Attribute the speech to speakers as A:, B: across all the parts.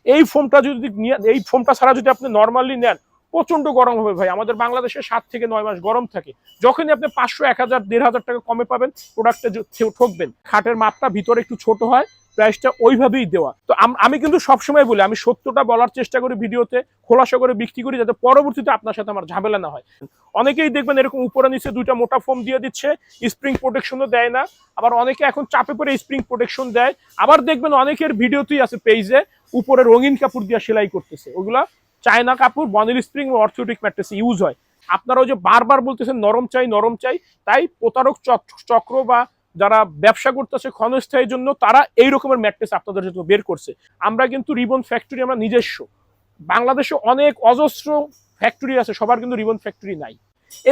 A: এই ফোমটা যদি এই ফোমটা ছাড়া যদি আপনি নর্মালি নেন প্রচন্ড গরম হবে ভাই। আমাদের বাংলাদেশে 7 থেকে 9 মাস গরম থাকে। যখনই আপনি 500, 1000, 1500 টাকা কমে পাবেন, প্রোডাক্টটা ঠকবেন। খাটের মাপটা ভিতরে একটু ছোট হয়, প্রাইসটা ওইভাবেই দেওয়া। তো আমি কিন্তু সবসময় বলি, আমি সত্যটা বলার চেষ্টা করি ভিডিওতে, খোলাসা করে বিক্রি করি, যাতে পরবর্তীতে আপনার সাথে আমার ঝামেলা না হয়। অনেকেই দেখবেন এরকম উপরে নিচে দুইটা মোটা ফোম দিয়ে দিচ্ছে, স্প্রিং প্রোটেকশনও দেয় না। আবার অনেকে এখন চাপে পরে স্প্রিং প্রোটেকশন দেয়। আবার দেখবেন অনেকের ভিডিওতেই আছে পেজে, উপরে রঙিন কাপড় দিয়ে সেলাই করতেছে। ওগুলা চায়না কাপড়, বনেল স্প্রিং ও অর্থোটিক ম্যাট্রেসে ইউজ হয়। আপনারা ওই যে বারবার বলতেছেন নরম চাই নরম চাই, তাই প্রতারক চক্র বা যারা ব্যবসা করতেছে ক্ষণস্থায়ীর জন্য, তারা এই রকমের ম্যাট্রেস আপনাদের জন্য বের করছে। আমরা কিন্তু রিবন ফ্যাক্টরি, আমরা নিজস্ব, বাংলাদেশে অনেক অজস্র ফ্যাক্টরি আছে, সবার কিন্তু রিবন ফ্যাক্টরি নাই।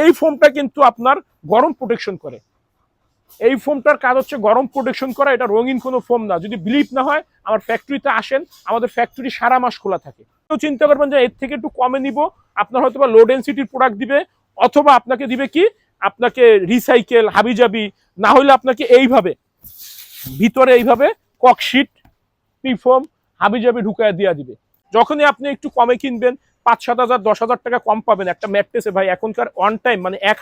A: এই ফোমটা কিন্তু আপনার গরম প্রোটেকশন করে। এই ফোমটার কাজ হচ্ছে গরম প্রোটেকশন করা। এটা রঙিন কোনো ফোম না। যদি বিলিভ না হয় আমার ফ্যাক্টরিতে আসেন, আমাদের ফ্যাক্টরি সারা মাস খোলা থাকে। তো চিন্তা করবেন যে এর থেকে একটু কমে নিব, আপনার হয়তো বা লো ডেন্সিটির প্রোডাক্ট দিবে, অথবা আপনাকে দিবে কি, আপনাকে রিসাইকেল হাবিজাবি, না হলে আপনাকে এইভাবে ভিতরে এইভাবে ককশিট, পিফোম, হাবিজাবি ঢুকায় দিয়ে দিবে। যখনই আপনি একটু কমে কিনবেন, 5-7 হাজার 10 হাজার টাকা কম পাবেন একটা ম্যাট্রেসে ভাই। এখনকার অন টাইম মানে এক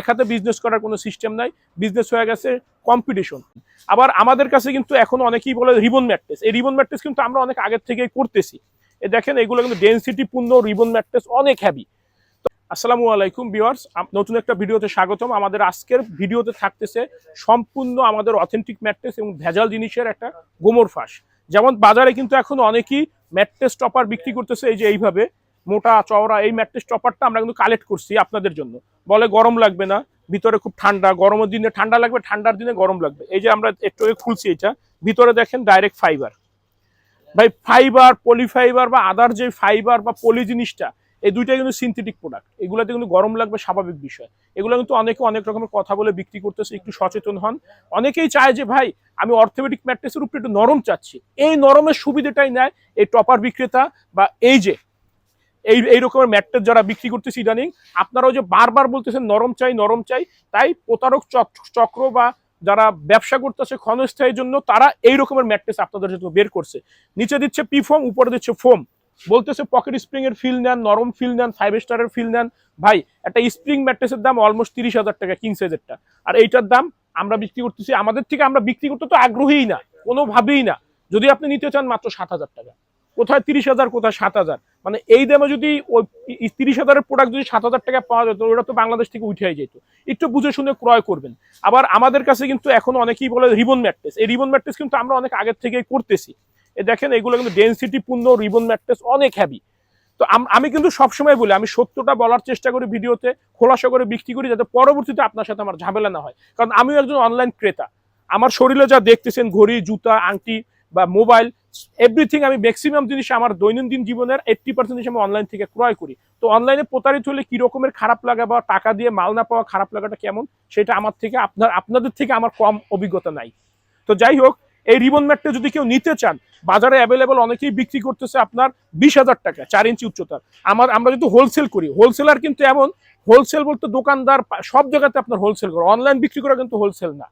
A: হাতে বিজনেস করার কোনো সিস্টেম নাই। বিজনেস হয়ে গেছে কম্পিটিশন। আবার আমাদের কাছে কিন্তু এখন অনেকেই বলে রিবন ম্যাট্রেস। এই রিবন ম্যাট্রেস কিন্তু আমরা অনেক আগের থেকেই করতেছি। এ দেখেন, এগুলো কিন্তু ডেনসিটি পূর্ণ রিবন ম্যাট্রেস, অনেক হেভি। আসসালামু আলাইকুম ভিউয়ার্স, নতুন একটা ভিডিওতে স্বাগতম। আমাদের আজকের ভিডিওতে থাকতেছে সম্পূর্ণ আমাদের অথেন্টিক ম্যাট্রেস এবং ভেজাল জিনিসের একটা গোমর ফাঁস। যেমন বাজারে কিন্তু এখন অনেকেই ম্যাট্রেস টপার বিক্রি করতেছে, এই যে এইভাবে মোটা চওড়া এই ম্যাট্রেস টপারটা আমরা কিন্তু কালেক্ট করছি আপনাদের জন্য। বলে গরম লাগবে না, ভিতরে খুব ঠান্ডা, গরমের দিনে ঠান্ডা লাগবে, ঠান্ডার দিনে গরম লাগবে। এই যে আমরা একটু খুলছি, এটা ভিতরে দেখেন ডাইরেক্ট ফাইবার। ভাই ফাইবার, পলিফাইবার বা আদার যে ফাইবার বা পলি জিনিসটা, এই দুইটা কিন্তু সিনথেটিক প্রোডাক্ট। এগুলোতে কিন্তু গরম লাগবে স্বাভাবিক বিষয়। এগুলো কিন্তু অনেকে অনেক রকমের কথা বলে বিক্রি করতেছে, একটু সচেতন হন। অনেকেই চায় যে ভাই আমি অর্থোপেডিক ম্যাট্রেসের উপরে একটু নরম চাচ্ছি, এই নরমের সুবিধাটাই নেয় এই টপার বিক্রেতা বা এই যে এই রকমের ম্যাট্রেস যারা বিক্রি করতেছে ইদানিং। আপনারাও যে বারবার বলতেছেন নরম চাই নরম চাই, তাই প্রতারক চক্র বা যারা ব্যবসা করতেছে ক্ষণস্থায়ীর জন্য, তারা এই রকমের ম্যাট্রেস আপনাদের জন্য বের করছে। নিচে দিচ্ছে পিফোম, উপরে দিচ্ছে ফোম, বলতেছে পকেট স্প্রিং এর ফিল নেন, নরম ফিল নেন, 5 স্টারের ফিল নেন। ভাই একটা স্প্রিং ম্যাট্রেসের দাম অলমোস্ট 30,000 টাকা, কিং সাইজেরটা। আর এইটার দাম আমরা বিক্রি করতেছি, আমাদের থেকে আমরা বিক্রি করতে তো আগ্রহীই না, কোনোভাবেই না। যদি আপনি নিতে চান মাত্র 7,000 টাকা। কোথায় 30,000, কোথায় 7,000। মানে এই দামে যদি ওই 30,000-এর প্রোডাক্ট যদি 7,000 টাকা পাওয়া যেত, ওটা তো বাংলাদেশ থেকে উঠে যেত। একটু বুঝে শুনে ক্রয় করবেন। আবার আমাদের কাছে কিন্তু এখন অনেকেই বলে রিবন ম্যাট্রেস। এই রিবন ম্যাট্রেস কিন্তু আমরা অনেক আগের থেকেই করতেছি। এ দেখেন, এগুলো কিন্তু ডেনসিটি পূর্ণ রিবন ম্যাট্রেস, অনেক হেভি। তো আমি কিন্তু সবসময় বলি, আমি সত্যটা বলার চেষ্টা করি ভিডিওতে, খোলাসা করে বিক্রি করি, যাতে পরবর্তীতে আপনার সাথে আমার ঝামেলা না হয়। কারণ আমিও একজন অনলাইন ক্রেতা। আমার শরীরে যা দেখতেছেন, ঘড়ি, জুতা, আংটি বা মোবাইল, এভরিথিং, আমি ম্যাক্সিমাম জিনিস আমার দৈনন্দিন জীবনের 80% জিনিস আমি অনলাইন থেকে ক্রয় করি। তো অনলাইনে প্রতারিত হলে কি রকমের খারাপ লাগা বা টাকা দিয়ে মাল না পাওয়া খারাপ লাগাটা কেমন, সেটা আমার থেকে আপনাদের থেকে আমার কম অভিজ্ঞতা নাই। তো যাই হোক, এই রিবন ম্যাটটা যদি কেউ নিতে চান, বাজারে অ্যাভেলেবল অনেকেই বিক্রি করতেছে আপনার 20,000 টাকা, 4 ইঞ্চি উচ্চতার। আমরা যদি হোলসেল করি, হোলসেলার কিন্তু এমন, হোলসেল বলতে দোকানদার সব জায়গাতে আপনার হোলসেল করে, অনলাইন বিক্রি করা কিন্তু হোলসেল না।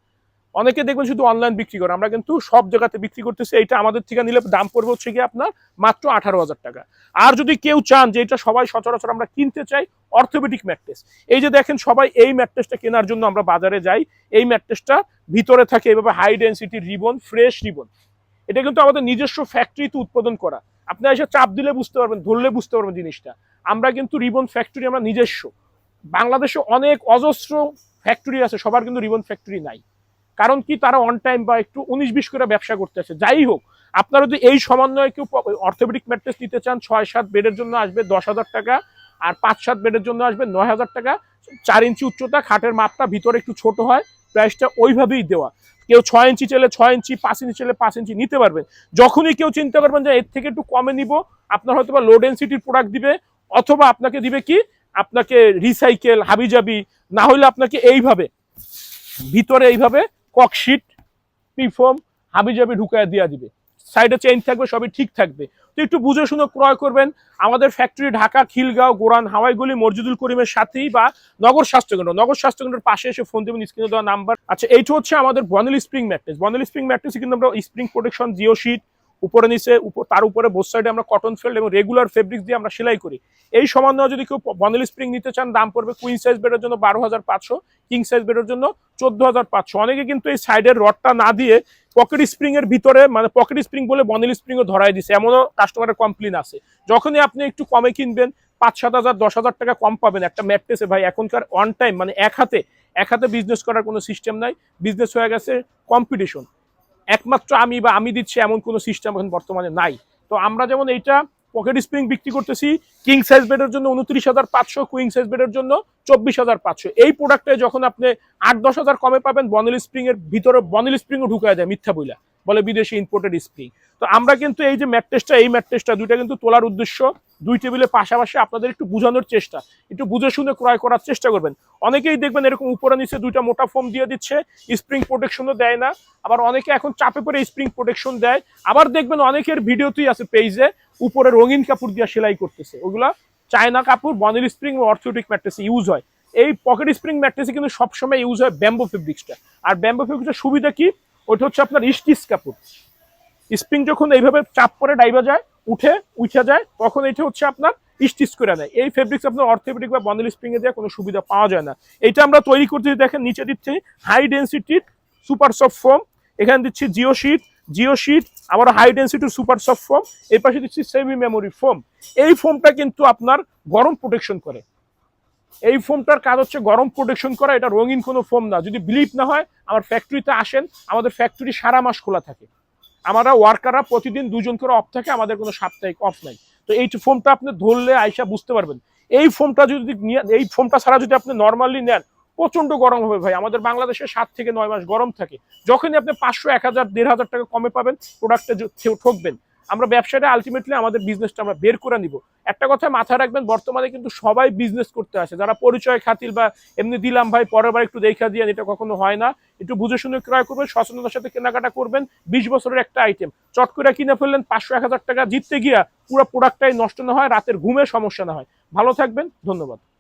A: অনেকে দেখবেন শুধু অনলাইন বিক্রি করে, আমরা কিন্তু সব জায়গাতে বিক্রি করতেছি। এইটা আমাদের থেকে নিলে দাম পড়বে হচ্ছে গিয়ে আপনার মাত্র 18,000 টাকা। আর যদি কেউ চান যে এটা সবাই সচরাচর আমরা কিনতে চাই, অর্থোপেডিক ম্যাট্রেস, এই যে দেখেন সবাই এই ম্যাট্রেসটা কেনার জন্য আমরা বাজারে যাই। এই ম্যাট্রেসটা ভিতরে থাকে এভাবে high density ribbon, fresh ribbon. এটা কিন্তু আমাদের নিজস্ব ফ্যাক্টরিতে উৎপাদন করা। আপনি এসে চাপ দিলে বুঝতে পারবেন, ধরলে বুঝতে পারবেন জিনিসটা। আমরা কিন্তু রিবন ফ্যাক্টরি, আমরা নিজস্ব, বাংলাদেশে অনেক অজস্র ফ্যাক্টরি আছে, সবার কিন্তু রিবন ফ্যাক্টরি নাই। কারণ কি, তারা অন টাইম বা একটু 19-20 করে ব্যবসা করতেছে। যাই হোক, আপনারা যদি এই সমন্বয়ে কেউ অর্থোপেডিক ম্যাট্রেস নিতে চান, 6-7 বেডের জন্য আসবে 10,000 টাকা, আর 5-7 বেডের জন্য আসবে 9,000 টাকা। 4 ইঞ্চি উচ্চতা, খাটের মাপটা ভিতরে একটু ছোট হয়, প্রাইসটা ওইভাবেই দেওয়া। কেউ 6 ইঞ্চি চাইলে 6 ইঞ্চি, 5 ইঞ্চি চাইলে 5 ইঞ্চি নিতে পারবেন। যখনই কেউ চিন্তা করবেন যে এর থেকে একটু কমে নিব, আপনার হয়তো বা লো ডেন্সিটির প্রোডাক্ট দিবে, অথবা আপনাকে দিবে কি, আপনাকে রিসাইকেল হাবিজাবি, না হলে আপনাকে এইভাবে ভিতরে এইভাবে ককশিট, পিফোম, হাবিজাবি ঢুকায় দিয়ে দিবে। সাইডে চেইন থাকবে, সবই ঠিক থাকবে। তো একটু বুঝে শুনে ক্রয় করবেন। আমাদের ফ্যাক্টরি ঢাকা খিলগাঁও, গোরান, হাওয়াইগুলি, মসজিদুল করিমের সাথেই বা নগর স্বাস্থ্যকেন্দ্রের পাশে এসে ফোন দেবেন, স্ক্রিনে দেওয়া নাম্বার। আচ্ছা, এইটা হচ্ছে আমাদের bonnell spring mattress. Bonnell spring ম্যাট্রেসে কিন্তু আমরা স্প্রিং প্রোটেকশন, জিও শিট, উপরে নিচে তার উপরে বোথ সাইডে আমরা কটন ফেল্ড এবং রেগুলার ফেব্রিক্স দিয়ে আমরা সেলাই করি। এই সমান যদি কেউ বনেল স্প্রিং নিতে চান, দাম পড়বে কুইন সাইজ বেডের জন্য 12,500, কিং সাইজ বেডের জন্য 14,500। অনেকে কিন্তু এই সাইডের রডটা না দিয়ে পকেট স্প্রিং এর ভিতরে, মানে পকেট স্প্রিং বলে বনেল স্প্রিংও ধরাই দিছে, এমনও কাস্টমারের কমপ্লেন আছে। যখনই আপনি একটু কমে কিনবেন, 5-7 হাজার 10,000 টাকা কম পাবেন একটা ম্যাট্রেসে ভাই। এখনকার অন টাইম মানে এক হাতে বিজনেস করার কোনো সিস্টেম নাই, বিজনেস হয়ে গেছে কম্পিটিশন। একমাত্র আমি দিচ্ছি এমন কোনো সিস্টেম এখন বর্তমানে নাই। তো আমরা যেমন এইটা পকেট স্প্রিং বিক্রি করতেছি কিং সাইজ বেডের জন্য 29,500, কুইং সাইজ বেডের জন্য 24,500। এই প্রোডাক্টে যখন আপনি 8-10 হাজার কমে পাবেন, বনেল স্প্রিং এর ভিতরে বনেল স্প্রিংও ঢুকায় দেয় মিথ্যা বইলা, বলে বিদেশি ইম্পোর্টেড স্প্রিং। তো আমরা কিন্তু এই যে ম্যাট্রেসটা দুইটা কিন্তু তোলার উদ্দেশ্য, দুই টেবিলের পাশাপাশি আপনাদের একটু বোঝানোর চেষ্টা, একটু বুঝে শুনে ক্রয় করার চেষ্টা করবেন। অনেকেই দেখবেন এরকম উপরে নিচে দুইটা মোটা ফোম দিয়ে দিচ্ছে, স্প্রিং প্রোটেকশনও দেয় না। আবার অনেকে এখন চাপে পরে স্প্রিং প্রোটেকশন দেয়। আবার দেখবেন অনেকের ভিডিওতেই আছে পেজে উপরে রঙিন কাপড় দিয়ে সেলাই করতেছে, ওগুলা চায়না কাপড়। বনেল স্প্রিং ও অর্থোটিক ম্যাট্রেসে ইউজ হয়। এই পকেট স্প্রিং ম্যাট্রেসে কিন্তু সবসময় ইউজ হয় ব্যাম্বো ফেব্রিক্সটা। আর ব্যাম্বো ফেব্রিক্সের সুবিধা কি, ওইটা হচ্ছে আপনার স্টিচ কাপড়। স্প্রিং যখন এইভাবে চাপ করে ডাইবা যায়, উঠে যায়, তখন এটা হচ্ছে আপনার স্টিচ করে নেয়। এই ফেব্রিক্স আপনার অর্থোপেডিক বা বনেল স্প্রিং এ দেওয়া কোনো সুবিধা পাওয়া যায় না। এটা আমরা তৈরি করতে দেখেন নিচে দিচ্ছি হাই ডেন্সিটির সুপার সফট ফোম, এখানে দিচ্ছি জিও শিট, আবার হাই ডেন্সিটির সুপার সফট ফোম, এই পাশে দিচ্ছি সেমি মেমোরি ফোম। এই ফোমটা কিন্তু আপনার গরম প্রোটেকশন করে। এই ফোমটার কাজ হচ্ছে গরম প্রোটেকশন করা, এটা রঙিন কোনো ফোম না। যদি বিলিভ না হয় আমার ফ্যাক্টরিতে আসেন, আমাদের ফ্যাক্টরি সারা মাস খোলা থাকে। আমরা ওয়ার্কাররা প্রতিদিন 2 জন করে অফ থাকে, আমাদের কোনো সাপ্তাহিক অফ নাই। তো এই ফোমটা আপনি ধরলে আইসা বুঝতে পারবেন। এই ফোমটা ছাড়া যদি আপনি নর্মালি নেন, প্রচন্ড গরম হবে ভাই। আমাদের বাংলাদেশে 7 থেকে 9 মাস গরম থাকে। যখনই আপনি 500, 1000, 1500 টাকা কমে পাবেন, প্রোডাক্টে ঠকবেন। আমরা ব্যবসাটা আলটিমেটলি আমাদের বিজনেসটা আমরা বের করে নিব। একটা কথা মাথায় রাখবেন, বর্তমানে কিন্তু সবাই বিজনেস করতে আসে, যারা পরিচয় খাতির বা এমনি দিলাম ভাই পরের বার একটু দেখা দিয়ে, এটা কখনো হয় না। একটু বুঝে শুনে ক্রয় করবেন, সচেতনতার সাথে কেনাকাটা করবেন। 20 বছরের একটা আইটেম চট করে কিনে ফেললেন, 500, 1000 টাকা জিততে গিয়া পুরো প্রোডাক্টটাই নষ্ট না হয়, রাতের ঘুমে সমস্যা না হয়। ভালো থাকবেন, ধন্যবাদ।